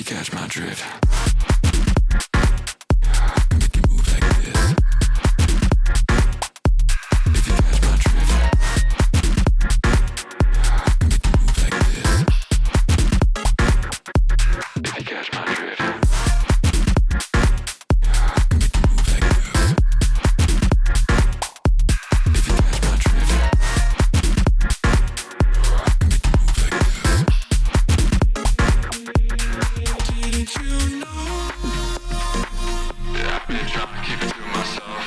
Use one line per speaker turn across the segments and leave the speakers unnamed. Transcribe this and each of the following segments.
catch my drift. Make you move like this. If you catch my drift. Make you move like this. If you catch my drift. Make you move like this. If you catch my drift. Make you move like this. Didn't you know? Yeah, I've been trying to keep it to myself.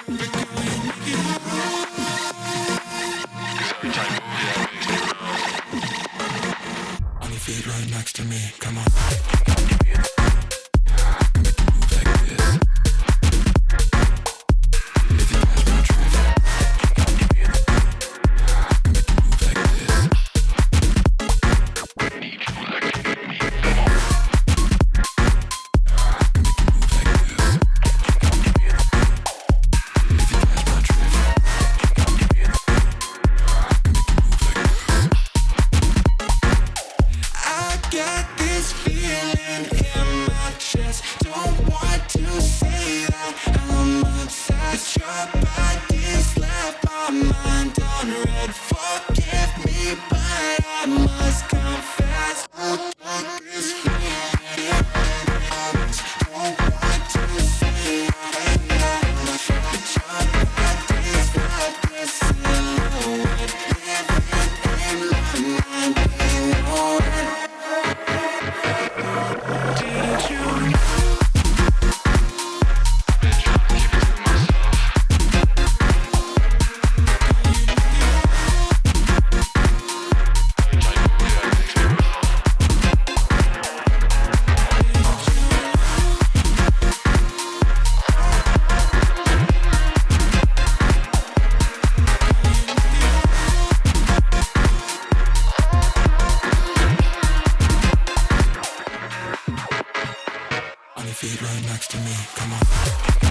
But girl, you make it wrong. 'Cause every time you move, yeah, it makes me grow. On your feet right next to me, come on. Make you move like this. If you catch my drift. Make you move like this. Need you like you need me, come on. Make you move like this. If you catch my drift. Make you move like this. I got this feeling in my chest. Don't want to say that I'm obsessed. Your body's left my mind on red. Forgive me, but I must confess. This feeling, don't want to say that. But your body's left this silhouette. Living in my mind, you know it. Didn't you know? Been trying to keep it to myself. Every time you move, yeah, it makes me grow. On your feet right next to me, come on.